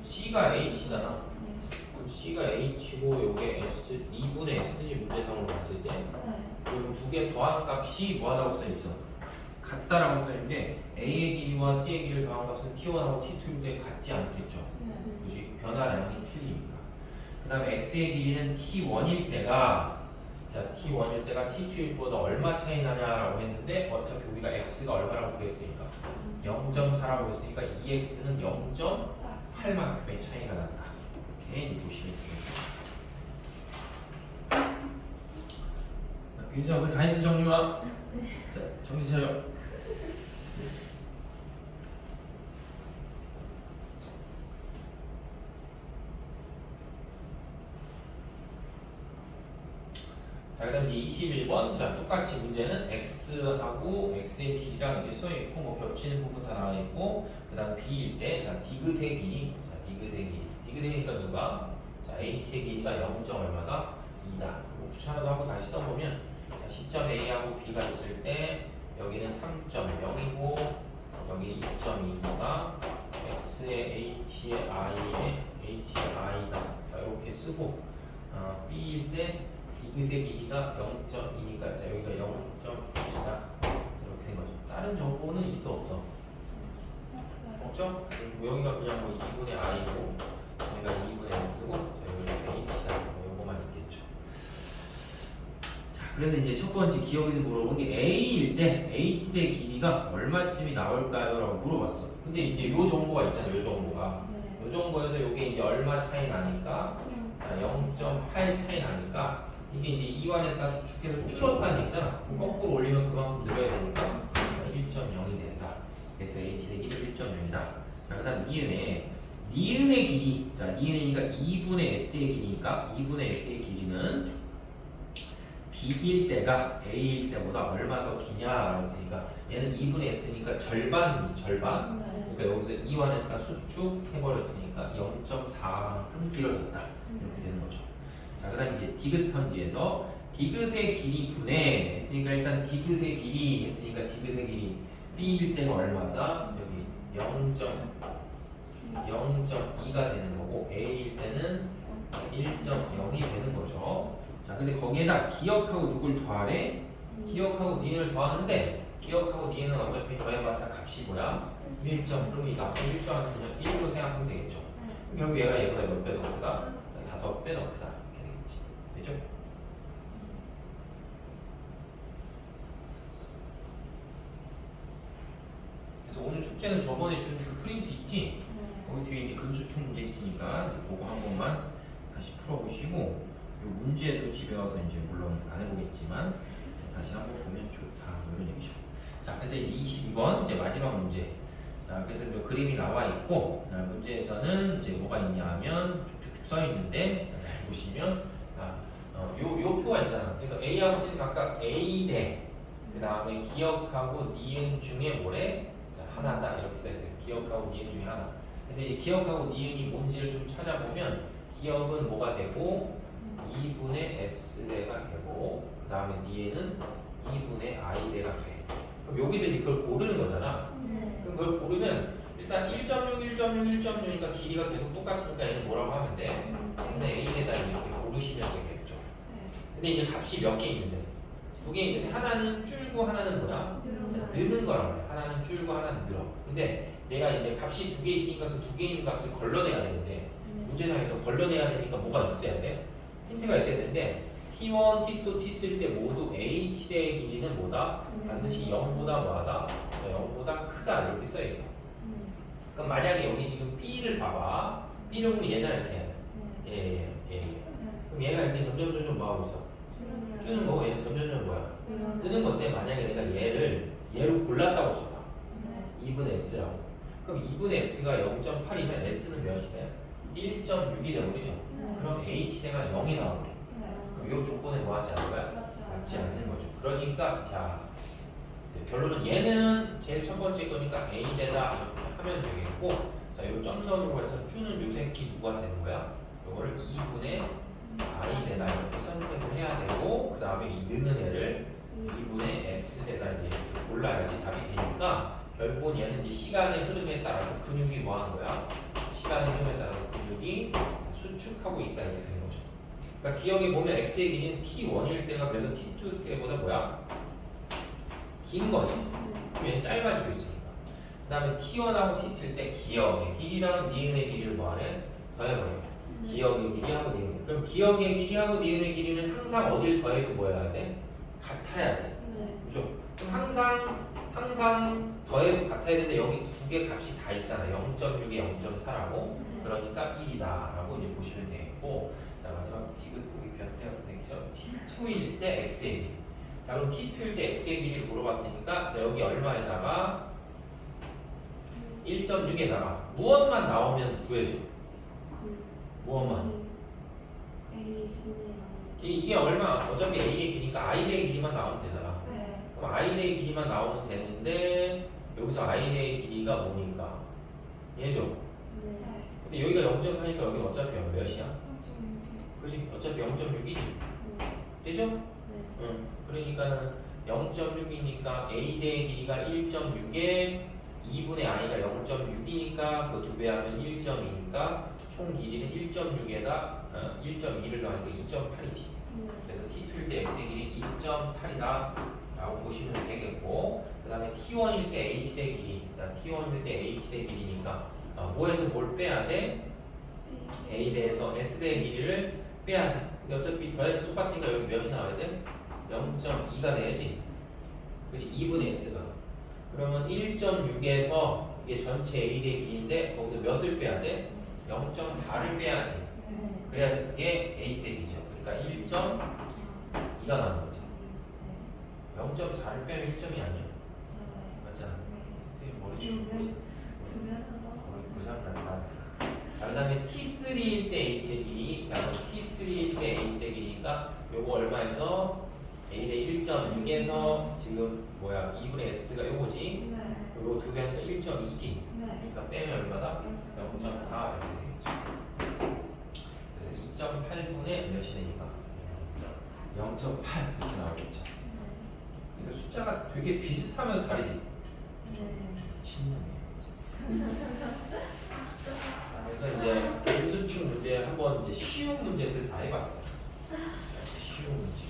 C가 H잖아. 그럼 C가 H고 요게 S 2분의 S지 문제상으로 봤을 때 그럼 두 개 더한 값이 뭐하다고 써있죠? 같다라고 써있는데 A의 길이와 C의 길이를 더한 값은 T1하고 T2인데 같지 않겠죠? 그지? 변화량이 틀리니까. 그 다음에 X의 길이는 T1일 때가 자 T1일 때가 T2일 보다 얼마 차이 나냐라고 했는데 어차피 우리가 X가 얼마라고 구했으니까 0.4라고 했으니까 2X는 0.8만큼의 차이가 난다. 이렇게 이제 보시면 됩니다. 윤지야, 그 단위수 정리와 자, 정신 차려. 자, 그 다음 이제 21번. 자, 똑같이 문제는 X하고 X의 길이랑 이렇게 써있고, 뭐 겹치는 부분 다 나와있고, 그 다음 B일 때, 자, 디귿의 길이. 자, 디귿의 길이. 디귿이니까 누가? 자, H의 길이가 0. 얼마다? 2다. 부차라도 하고 다시 써보면, 자, 시점 A하고 B가 있을 때, 여기는 3.0이고, 여기 2.2가 X의 H의 I의 H의 I다. 자, 이렇게 쓰고, B일 때, 디귿의 길이가 0.2니까 자 여기가 0.2다 이렇게 된 거죠. 다른 정보는 있어 없어? 없죠? 여기가 그냥 뭐 2분의 i고 여기가 2분의 s고 자 여기가 h다 뭐 요거만 있겠죠. 자 그래서 이제 첫 번째 기억에서 물어본 게 a일 때 h대 길이가 얼마쯤이 나올까요? 라고 물어봤어. 근데 이제 요 정보가 있잖아요. 요 정보가 요 정보에서 요게 이제 얼마 차이 나니까 자 0.8 차이 나니까 이게 이제 이완했다 수축해서 줄었다는 얘기잖아. 거꾸로 올리면 그만큼 늘어야 되니까 1.0이 된다. 그래서 h의 길이 1.0이다. 자, 그 다음 니은의 길이. 자, 니은이니까 2분의 s의 길이니까 2분의 s의 길이는 B일 때가 A일 때보다 얼마 더 기냐라고 했으니까 얘는 2분의 S니까 절반이지, 절반. 네. 그러니까 여기서 이완했다 수축해버렸으니까 0.4만큼 길어졌다 이렇게 되는 거죠. 자, 그 다음 이제 디귿 선지에서 디귿의 길이 분해 했으니까 일단 디귿의 길이 했으니까 디귿의 길이 B일 때는 얼마다? 여기 0.2가 되는 거고 A일 때는 1.0이 되는 거죠. 자, 근데 거기에다 기억하고 누굴 더하래? 기억하고 니은을 더하는데 기억하고 니은은 어차피 더해봤자 값이 뭐야? 1점. 그럼 이 값을 1점하면 그냥 1로 생각하면 되겠죠. 결국 얘가 얘보다 몇 배 더 크다? 5배 더 크다. 이렇게 되겠지. 되죠? 그래서 오늘 숙제는 저번에 준 그 프린트 있지? 거기 뒤에 이제 근수축 문제 있으니까 이제 그거 한 번만 다시 풀어보시고 이 문제도 집에 와서 이제 물론 안 해보겠지만 다시 한번 보면 좋다 이런 얘기죠. 자, 그래서 이제 22번 이제 마지막 문제. 자, 그래서 이제 그림이 나와 있고 문제에서는 이제 뭐가 있냐면 쭉쭉쭉 써 있는데 자, 잘 보시면 요 표가 있잖아. 그래서 A하고 C는 각각 A 대 그 다음에 기억하고 니은 중에 뭐래? 자, 하나다 이렇게 써 있어요. 기억하고 니은 중에 하나. 근데 이 기억하고 니은이 뭔지를 좀 찾아보면 기억은 뭐가 되고 2분의 S대가 되고 그 다음에 니은은 2분의 I대가 돼. 그럼 여기서 이제 그걸 고르는 거잖아. 그럼 그걸 고르면 일단 1.6, 1.6, 1.6이니까 길이가 계속 똑같으니까 얘는 뭐라고 하면 돼? 근데 A대다 이렇게 고르시면 되겠죠. 근데 이제 값이 몇 개 있는데 두 개 있는데 하나는 줄고 하나는 뭐야? 자, 느는 거란 말이야. 하나는 줄고 하나는 늘어. 근데 내가 이제 값이 두 개 있으니까 그 두 개 있는 값을 걸러내야 되는데 문제상에서 걸러내야 되니까 뭐가 있어야 돼? 힌트가 있어야 되는데 T1, T2, T3 때 모두 H대의 길이는 뭐다? 반드시 0보다 뭐하다? 0보다 크다 이렇게 써있어. 그럼 만약에 여기 지금 B를 봐봐. B를 보면 얘잖아 이렇게. 예. 그럼 얘가 이렇게 점점 뭐하고 있어? 주는 거고 얘는 점점 뭐야? 뜨는 건데 만약에 내가 얘로 골랐다고 쳐봐. 2분의 S라고. 그럼 2분의 S가 0.8이면 S는 몇이래? 1.6이 되버리죠. 그럼 H대가 0이 나와버려. 그럼 이 조건에 뭐 하지 않은 거야? 맞지 않는 거죠. 그러니까 자 결론은 얘는 제일 첫 번째 거니까 A대다 이렇게 하면 되겠고 자 요 점선으로 해서 주는 요 새끼 누가 되는 거야? 요거를 2분의 I대다 이렇게 선택을 해야 되고 그 다음에 이 느는 애를 2분의 S대다 이제 이렇게 골라야지 답이 되니까 결국은 얘는 이제 시간의 흐름에 따라서 근육이 뭐 하는 거야? 시간의 흐름에 따라서 근육이 수축하고 있다 이렇게 되는 거죠. 그러니까 기억에 보면 X의 길이는 T1일 때가 그래서 T2 때보다 뭐야? 긴 거지. 그럼 얘는 짧아지고 있으니까. 그 다음에 T1하고 T2일 때 기억의 길이랑 니은의 길이를 뭐하래? 더해버려. 기억의 길이하고 니은의. 그럼 기억의 길이하고 니은의 길이는 항상 어딜 더해도 뭐 해야 돼? 같아야 돼. 그죠? 그럼 항상 더해도 같아야 되는데 여기 두 개 값이 다 있잖아. 0.6에 0.4라고. 그러니까 1이다 라고 이제 보시면 되겠고 자 마지막 디귿 보기 변태 학생이죠. T2일 때 X의 길이. 자 그럼 T2일 때 X의 길이를 물어봤으니까 자 여기 얼마에다가 1.6에다가 무엇만 나오면 구해줘. 무엇만? 이게 얼마? 어차피 A의 길이니까 I대의 길이만 나오면 되잖아. 그럼 I대의 길이만 나오면 되는데 여기서 I대의 길이가 뭐니까? 얘죠? 근데 여기가 0.4니까 여기는 어차피 몇이야? 그렇지? 어차피 0.6이지? 되죠? 응. 그러니까는 0.6이니까 A대의 길이가 1.6에 2분의 I가 0.6이니까 그 두 배 하면 1.2니까 총 길이는 1.6에다 1.2를 더하니까 2.8이지. 그래서 T2일 때 X의 길이 2.8이다 라고 보시면 되겠고 그 다음에 T1일 때 H대 길이 자 T1일 때 H대 길이니까 뭐에서 뭘 빼야 돼? A대에서 S대의 길이를 빼야 돼. 근데 어차피 더해서 똑같으니까 여기 몇이 나와야 돼? 0.2가 돼야지. 그치? 2분의 S가 그러면 1.6에서 이게 전체 A대의 길이인데 거기서 몇을 빼야 돼? 0.4를 빼야지. 그래야지 그게 H대의 길이죠. 그러니까 1.2가 나오는 거지. 0.4를 빼면 1점이 아니야. 맞잖아. 머리 고장난다. 그 다음에 T3일 때 H의 길이 자 그럼 T3일 때 H의 길이니까 요거 얼마에서 A대 1.6에서 지금 뭐야 2분의 S가 요거지. 네. 그리고 두 배 하니까 1.2지. 네. 그러니까 빼면 얼마다? 0.4 이렇게 되겠죠. 그래서 2.8분의 몇이 되니까 0.8 이렇게 나오겠죠. 그러니까 숫자가 되게 비슷하면서 다르지. 네. 미친놈이에요. 그래서 이제 분수축 문제 한번 이제 쉬운 문제들 다 해봤어요. 쉬운 문제.